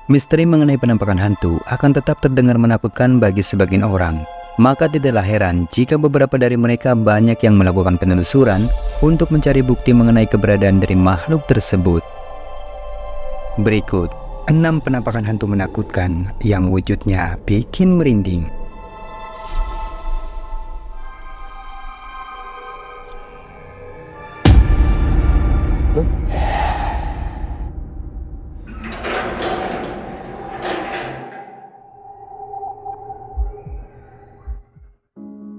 Misteri mengenai penampakan hantu akan tetap terdengar menakutkan bagi sebagian orang. Maka tidaklah heran jika beberapa dari mereka banyak yang melakukan penelusuran untuk mencari bukti mengenai keberadaan dari makhluk tersebut. Berikut 6 penampakan hantu menakutkan yang wujudnya bikin merinding.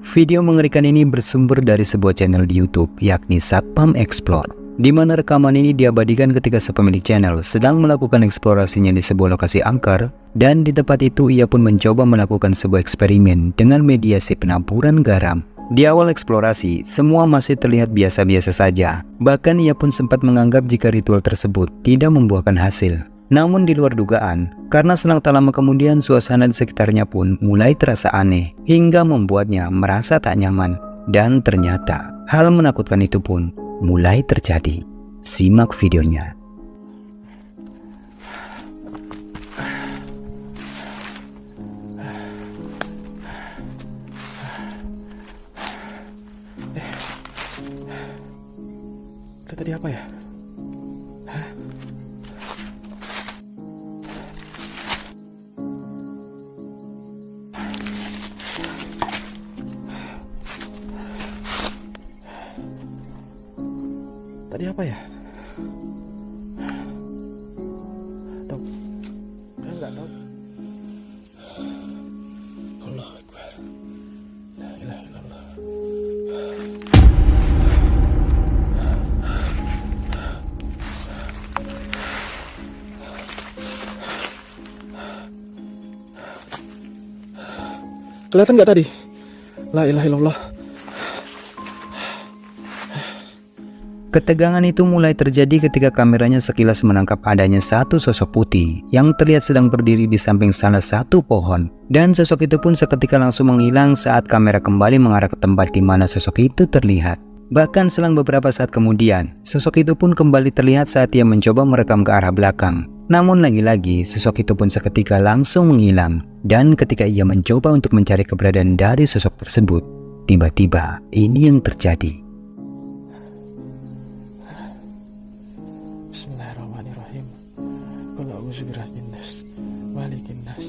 Video mengerikan ini bersumber dari sebuah channel di YouTube yakni Satpam Explore, di mana rekaman ini diabadikan ketika sepemilik channel sedang melakukan eksplorasinya di sebuah lokasi angker, dan di tempat itu ia pun mencoba melakukan sebuah eksperimen dengan mediasi penampuran garam. Di awal eksplorasi, semua masih terlihat biasa-biasa saja. Bahkan ia pun sempat menganggap jika ritual tersebut tidak membuahkan hasil. Namun di luar dugaan, karena selang tak lama kemudian suasana di sekitarnya pun mulai terasa aneh, hingga membuatnya merasa tak nyaman. Dan ternyata, hal menakutkan itu pun mulai terjadi. Simak videonya. Itu tadi apa ya? Tadi apa ya? Dok, saya nggak tahu. Allahu Akbar. La ilaha illallah. Kelihatan nggak tadi? La ilaha illallah. Ketegangan itu mulai terjadi ketika kameranya sekilas menangkap adanya satu sosok putih yang terlihat sedang berdiri di samping salah satu pohon. Dan sosok itu pun seketika langsung menghilang saat kamera kembali mengarah ke tempat di mana sosok itu terlihat. Bahkan selang beberapa saat kemudian, sosok itu pun kembali terlihat saat ia mencoba merekam ke arah belakang. Namun lagi-lagi, sosok itu pun seketika langsung menghilang. Dan ketika ia mencoba untuk mencari keberadaan dari sosok tersebut, tiba-tiba ini yang terjadi. Bismillahirrahmanirrahim. Qul a'udzu birabbin nas, malikin nas,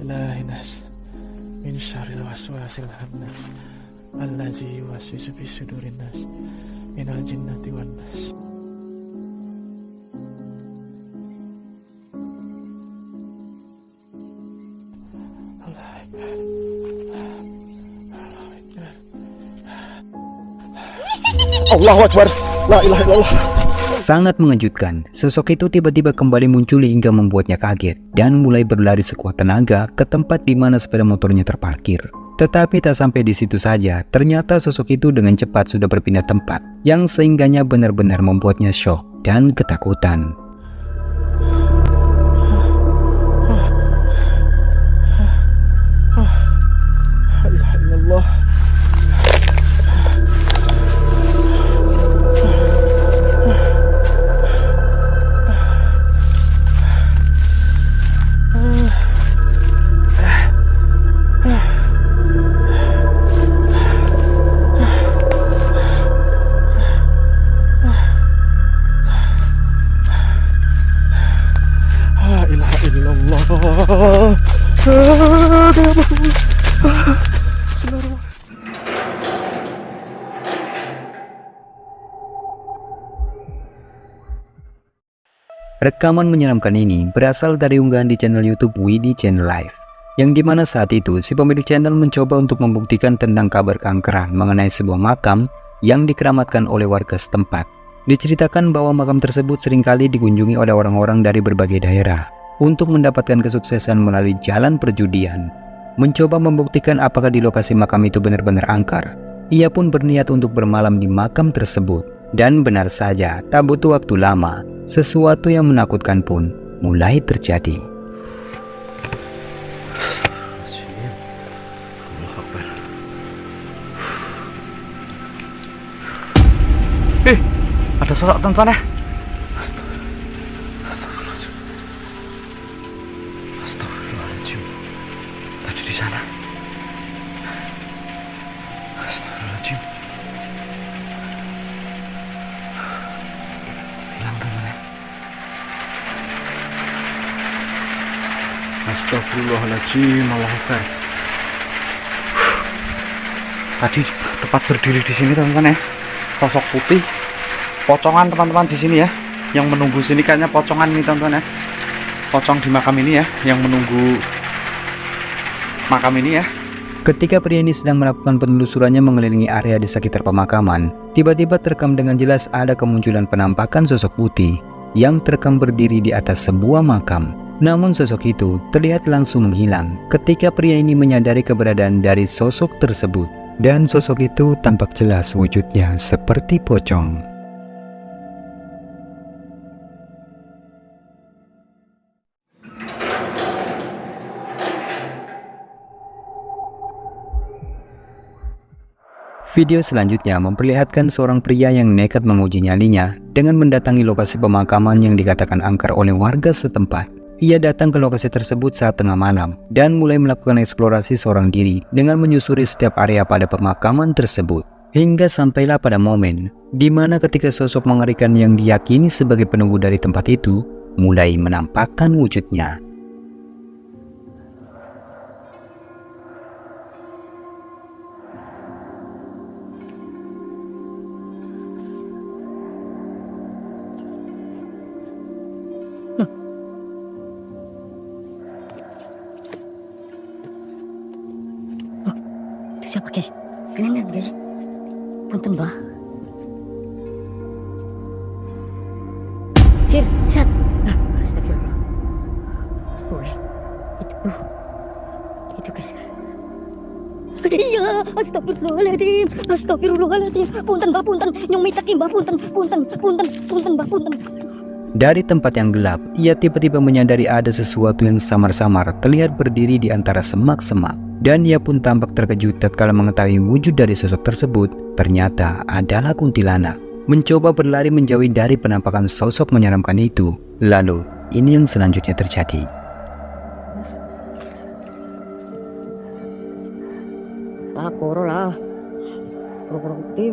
ilahin nas, min syarril waswasil khannas, allazi yuwaswisu fi sudurin nas, minal jinnati wan nas. Allahu Akbar. La ilaha illallah. Sangat mengejutkan, sosok itu tiba-tiba kembali muncul hingga membuatnya kaget dan mulai berlari sekuat tenaga ke tempat di mana sepeda motornya terparkir. Tetapi tak sampai di situ saja, ternyata sosok itu dengan cepat sudah berpindah tempat, yang sehingganya benar-benar membuatnya syok dan ketakutan. La ilaha illallah. Rekaman menyeramkan ini berasal dari unggahan di channel YouTube Widi Channel Live, yang dimana saat itu si pemilik channel mencoba untuk membuktikan tentang kabar keangkeran mengenai sebuah makam yang dikeramatkan oleh warga setempat. Diceritakan bahwa makam tersebut seringkali dikunjungi oleh orang-orang dari berbagai daerah untuk mendapatkan kesuksesan melalui jalan perjudian. Mencoba membuktikan apakah di lokasi makam itu benar-benar angker, ia pun berniat untuk bermalam di makam tersebut. Dan benar saja, tak butuh waktu lama, sesuatu yang menakutkan pun mulai terjadi. Ada sosok teman-teman ya? Astagfirullahaladzim. Hilang teman-teman. Astagfirullahaladzim, Allahu Akbar. Tadi tepat berdiri di sini teman-teman ya, sosok putih, pocongan teman-teman di sini ya, yang menunggu sini kayaknya pocongan ini teman-teman ya, pocong di makam ini ya, yang menunggu makam ini ya. Ketika pria ini sedang melakukan penelusurannya mengelilingi area di sekitar pemakaman, tiba-tiba terekam dengan jelas ada kemunculan penampakan sosok putih yang terekam berdiri di atas sebuah makam. Namun sosok itu terlihat langsung menghilang ketika pria ini menyadari keberadaan dari sosok tersebut. Dan sosok itu tampak jelas wujudnya seperti pocong. Video selanjutnya memperlihatkan seorang pria yang nekat menguji nyalinya dengan mendatangi lokasi pemakaman yang dikatakan angker oleh warga setempat. Ia datang ke lokasi tersebut saat tengah malam dan mulai melakukan eksplorasi seorang diri dengan menyusuri setiap area pada pemakaman tersebut. Hingga sampailah pada momen di mana ketika sosok mengerikan yang diyakini sebagai penunggu dari tempat itu mulai menampakkan wujudnya. Siapa guys? Kenapa guys? Punten bah. Sir, sat. Astagfirullah. Itu guys. Iya, astagfirullahaladzim. Astagfirullahaladzim. Punten bah, punten. Nyong mitakin bah, punten bah, punten. Dari tempat yang gelap, ia tiba-tiba menyadari ada sesuatu yang samar-samar terlihat berdiri di antara semak-semak. Dan ia pun tampak terkejut tatkala mengetahui wujud dari sosok tersebut ternyata adalah kuntilanak. Mencoba berlari menjauhi dari penampakan sosok menyeramkan itu. Lalu, ini yang selanjutnya terjadi. Koro lah. Koro gede.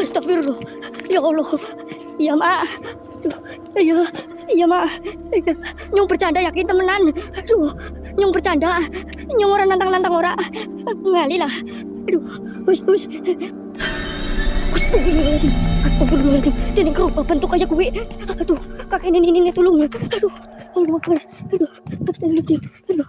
Astagfirullah. Ya Allah. Iya mak. Iya mak. Nyong bercanda yakin temenan. Aduh, nyong bercanda. Nyong orang nantang-nantang ora. Ngali lah. Aduh, hus. Astagfirullahaladzim. Jadi kerubah bentuk kayak gue. Aduh, kakek ini tolong. Aduh, Allah Akbar. Aduh, astagfirullahaladzim. Aduh.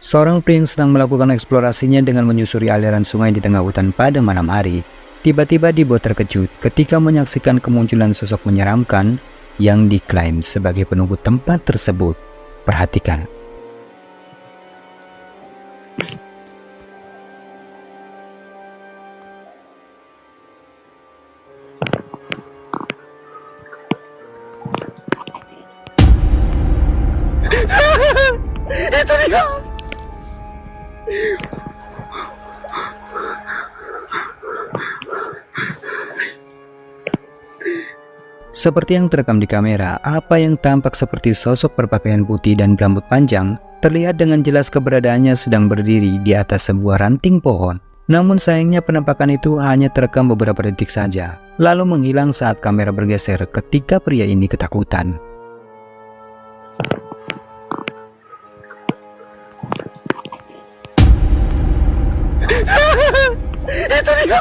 Seorang pria yang sedang melakukan eksplorasinya dengan menyusuri aliran sungai di tengah hutan pada malam hari, tiba-tiba dibuat terkejut ketika menyaksikan kemunculan sosok menyeramkan yang diklaim sebagai penunggu tempat tersebut. Perhatikan. Itu dia. Seperti yang terekam di kamera, apa yang tampak seperti sosok berpakaian putih dan berambut panjang terlihat dengan jelas keberadaannya sedang berdiri di atas sebuah ranting pohon. Namun sayangnya penampakan itu hanya terekam beberapa detik saja, lalu menghilang saat kamera bergeser ketika pria ini ketakutan. Itu dia.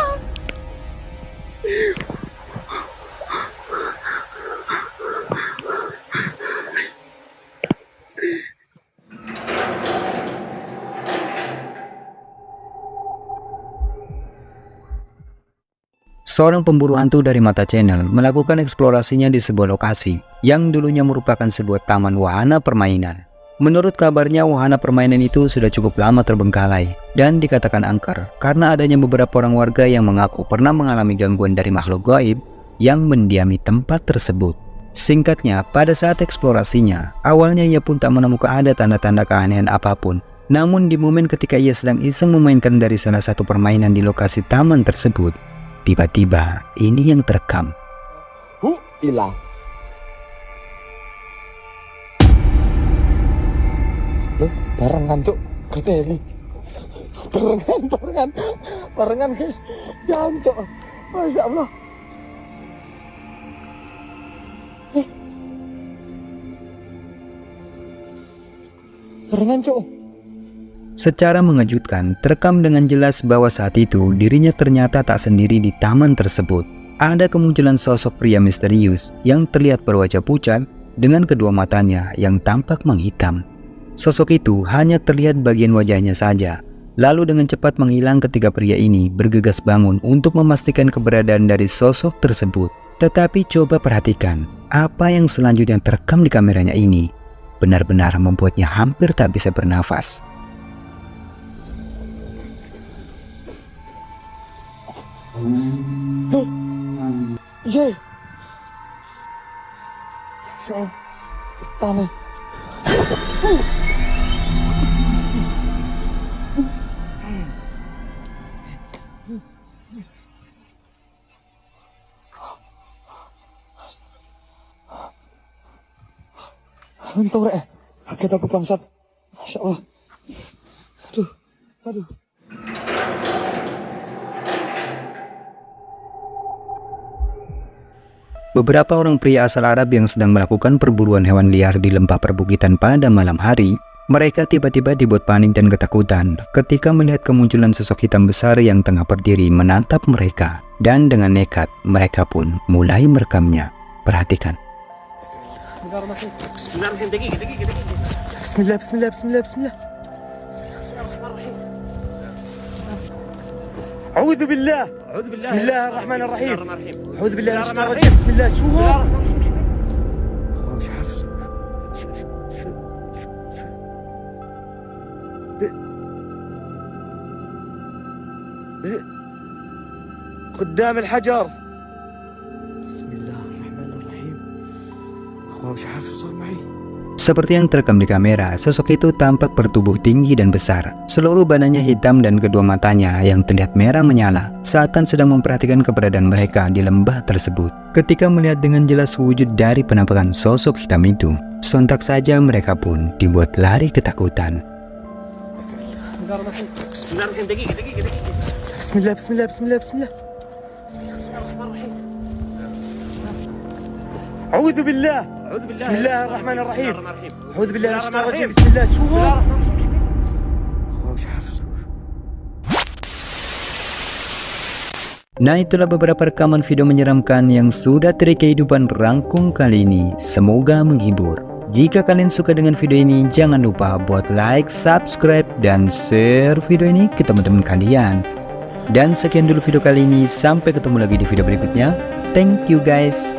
Seorang pemburu hantu dari Mata Channel melakukan eksplorasinya di sebuah lokasi yang dulunya merupakan sebuah taman wahana permainan. Menurut kabarnya, wahana permainan itu sudah cukup lama terbengkalai dan dikatakan angker karena adanya beberapa orang warga yang mengaku pernah mengalami gangguan dari makhluk gaib yang mendiami tempat tersebut. Singkatnya, pada saat eksplorasinya, awalnya ia pun tak menemukan ada tanda-tanda keanehan apapun. Namun di momen ketika ia sedang iseng memainkan dari salah satu permainan di lokasi taman tersebut, tiba-tiba ini yang terekam. Ilah. Loh, barengan cuk, gede ini. Barengan guys. Jancok. Masya Allah. Barengan cuk. Secara mengejutkan, terekam dengan jelas bahwa saat itu dirinya ternyata tak sendiri di taman tersebut. Ada kemunculan sosok pria misterius yang terlihat berwajah pucat dengan kedua matanya yang tampak menghitam. Sosok itu hanya terlihat bagian wajahnya saja, lalu dengan cepat menghilang ketika pria ini bergegas bangun untuk memastikan keberadaan dari sosok tersebut. Tetapi coba perhatikan, apa yang selanjutnya terekam di kameranya ini benar-benar membuatnya hampir tak bisa bernafas. Ye. Tanah. Untung rek, kaget aku bangsat. Masya Allah. Aduh. Beberapa orang pria asal Arab yang sedang melakukan perburuan hewan liar di lembah perbukitan pada malam hari, mereka tiba-tiba dibuat panik dan ketakutan ketika melihat kemunculan sosok hitam besar yang tengah berdiri menatap mereka. Dan dengan nekat, mereka pun mulai merekamnya. Perhatikan. Bismillah. A'udzu billah. Bismillahirrahmanirrahim. A'udzu billahi minasyaitonir rajim. Bismillah. شو هو؟ مش عارف. قدام الحجر. بسم الله الرحمن الرحيم. مش عارف شو صار معي. Seperti yang terekam di kamera, sosok itu tampak bertubuh tinggi dan besar. Seluruh badannya hitam dan kedua matanya yang terlihat merah menyala, seakan sedang memperhatikan keberadaan mereka di lembah tersebut. Ketika melihat dengan jelas wujud dari penampakan sosok hitam itu, sontak saja mereka pun dibuat lari ketakutan. Bismillah. A'udzu billah. Bismillahirrahmanirrahim. A'udzu billahi minasyaitonir rajim. Bismillah. شو هو؟ مش عارف. Nah, itulah beberapa rekaman video menyeramkan yang sudah dari kehidupan rangkum kali ini. Semoga menghibur. Jika kalian suka dengan video ini, jangan lupa buat like, subscribe, dan share video ini ke teman-teman kalian. Dan sekian dulu video kali ini, sampai ketemu lagi di video berikutnya. Thank you guys.